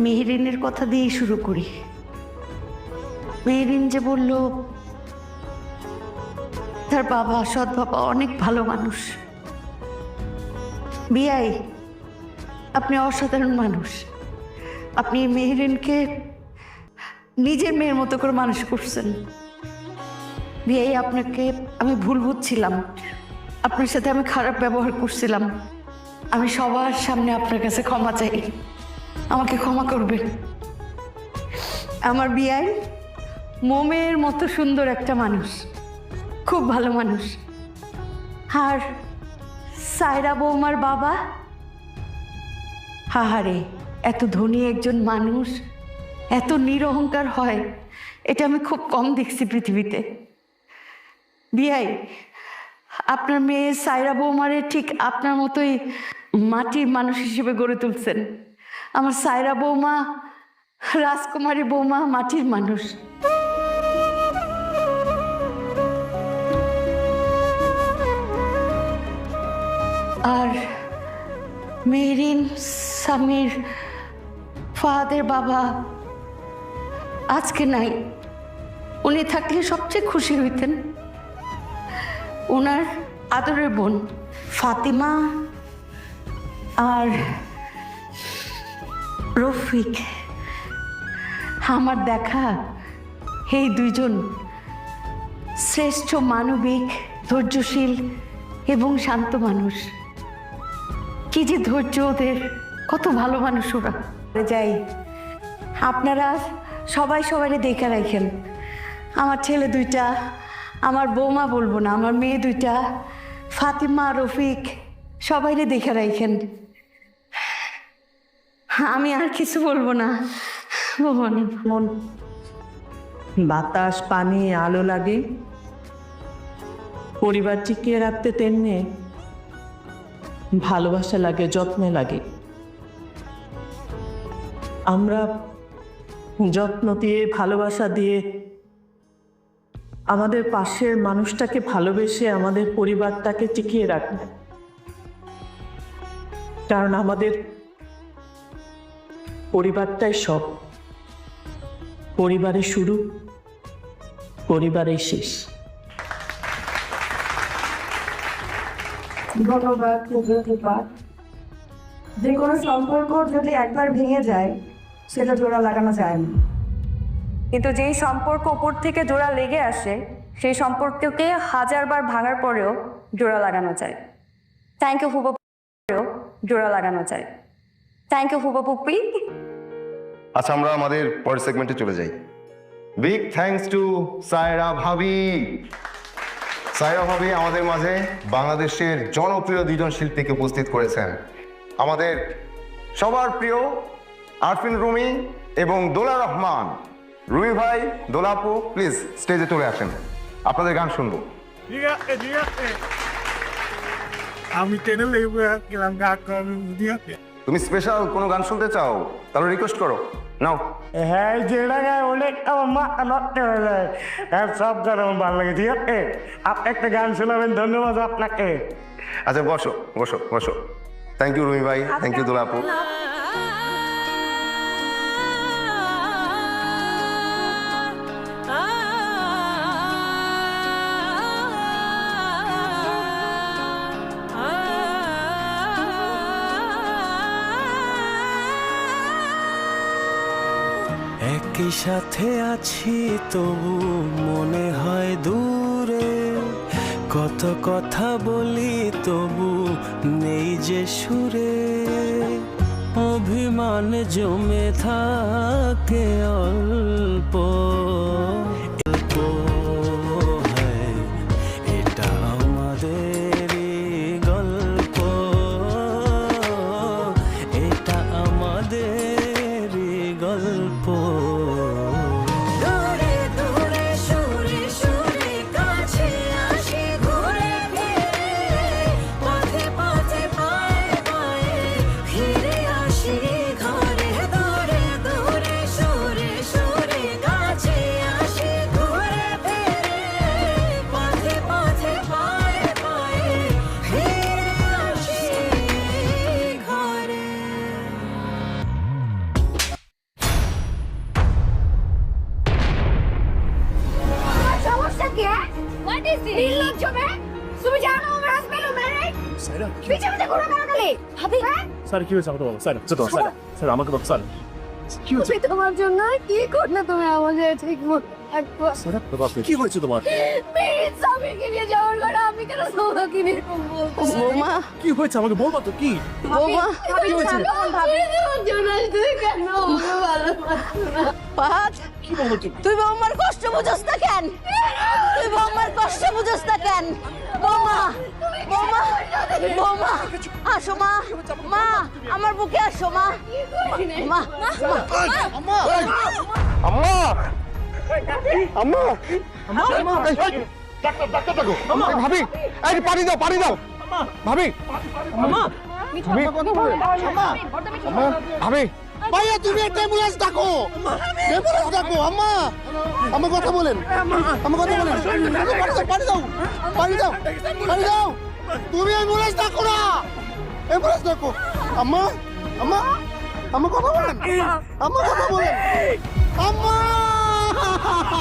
মেহেরিনের কথা দিয়েই শুরু করি। মেহেরিন যে বলল তার বাবা, সৎ বাবা অনেক ভালো মানুষ। বিয়াই, আপনি অসাধারণ মানুষ। আপনি মেহেরিনকে নিজের মেয়ের মতো করে মানুষ করছেন। বিয়াই, আপনাকে আমি ভুল বুঝছিলাম, আপনার সাথে আমি খারাপ ব্যবহার করছিলাম। আমি সবার সামনে আপনার কাছে ক্ষমা চাই, আমাকে ক্ষমা করবেন। আমার বিয়াই মোমের মতো সুন্দর একটা মানুষ, খুব ভালো মানুষ। আর সায়রা বৌমার বাবা, হাহারে, এত ধনী একজন মানুষ এত নিরহংকার হয়, এটা আমি খুব কম দেখছি পৃথিবীতে। বিয়াই, আপনার মেয়ে সায়রা বৌমারে ঠিক আপনার মতোই মাটির মানুষ হিসেবে গড়ে তুলছেন। আমার সায়রা বৌমা, রাজকুমারী বৌমা মাটির মানুষ। আর মেহেরিন সামির ফাহাদের বাবা আজকে নাই, উনি থাকলে সবচেয়ে খুশি হইতেন। ওনার আদরের বোন ফাতিমা আর রফিক, আমার দেখা এই দুইজন শ্রেষ্ঠ মানবিক, ধৈর্যশীল এবং শান্ত মানুষ। কি যে ধৈর্য ওদের, কত ভালো মানুষ ওরা। যাই, আপনারা সবাই সবাই দেখে রাখেন। আমার ছেলে দুইটা, আমার বৌমা বলবো না, আমার মেয়ে দুইটা, ফাতিমা, রফিক, সবাইরে দেখে রাখেন। আমি আর কিছু বলবো না। মন বাতাস, পানি, আলো লাগে, পরিবার টিকিয়ে রাখতে তেমনি ভালোবাসা লাগে, যত্নে লাগে। আমরা যত্ন দিয়ে, ভালোবাসা দিয়ে আমাদের পাশের মানুষটাকে ভালোবেসে আমাদের পরিবারটাকে টিকিয়ে রাখব। কারণ আমাদের পরিবারটাই সব। পরিবারের শুরু, পরিবারের শেষ। ধন্যবাদ। যে কোনো সম্পর্ক যদি একবার ভেঙে যায় সেটা জোড়া লাগানো যায় না, কিন্তু যেই সম্পর্ক উপর থেকে জোড়া লেগে আসে সেই সম্পর্ককে হাজারবার ভাঙার পরেও জোড়া লাগানো যায়। থ্যাংক ইউ হুবা, জোড়া লাগানো যায়। Thank you Huba Pupi. আচ্ছা, আমরা আমাদের পরের সেগমেন্টে চলে যাই। বিগ থ্যাঙ্কস টু সায়রা ভাবি। সায়রা ভাবি আমাদের মাঝে বাংলাদেশের জনপ্রিয় দুজন শিল্পীকে উপস্থিত করেছেন। আমাদের সবার প্রিয় আরফিন রুমি এবং দোলা রহমান। রুমি ভাই, দোলাপু, প্লিজ স্টেজে চলে আসেন, আপনাদের গান শুনবো। আমি টেনে গেলাম গান। তুমি স্পেশাল কোনো গান শুনতে চাও তাহলে রিকোয়েস্ট করো, নাও। হ্যাঁ, যেটা গায়ে অনেক আমার মাথা নষ্ট হয়ে যায়। হ্যাঁ, সব গান আমার ভালো লাগে। ঠিক আছে, আপনি একটা গান শোনাবেন। ধন্যবাদ আপনাকে। আচ্ছা, বসো বসো বসো। থ্যাংক ইউ রুমি ভাই, থ্যাংক ইউ দোলাপু। একই সাথে আছি তবু মনে হয় দূরে, কত কথা বলি তবু নেই যে সুরে, অভিমান জমে থাকে অল্প অল্প। হ্যাঁ, এটা আমাদেরই গল্প, এটা আমাদেরই গল্প। ঘরে দূরে সরে সরে কাছে আসে। পিছে পিছে ঘোরা কারাকালি ভাবি স্যার কি হয়েছে আমাকে বলো স্যার স্যার স্যার আমাকে বলো স্যার কি হয়েছে তোমার জন্য কি করলে তুমি আমাকে ঠিক মতো একবার কি হয়েছে তোমার প্লিজ আমি কিনে যাওয়ার কথা আমি কেন তোমাকে নিয়ে বলবো বৌমা কি হয়েছে আমাকে বলবা তো কি বৌমা কি হয়েছে ভাবি জোনাস তুই কেন আমাকে ভালো পাহাত কি বলো তুমি তুই বৌমার কষ্ট বুঝস না কেন তুই বৌমার কষ্ট বুঝস না কেন বৌমা বৌমা বৌমা আসো মা মা আমার বুকে আসো মা মা আম্মা আম্মা আম্মা ডাক্তার ডাক্তার ডাকো এই ভাবি এই পানি দাও ভাবি আম্মা ভাবি ভাইয়া তুমি একটা অ্যাম্বুলেন্স ডাকো অ্যাম্বুলেন্স ডাকো আম্মা আমার কথা বলেন আমার কথা বলেন পানি দাও তুমি অ্যাম্বুলেন্স ডাকো না অ্যাম্বুলেন্স ডাকো আম্মা আম্মা আমার কথা বলেন আমার কথা বলেন আম্মা আম্মা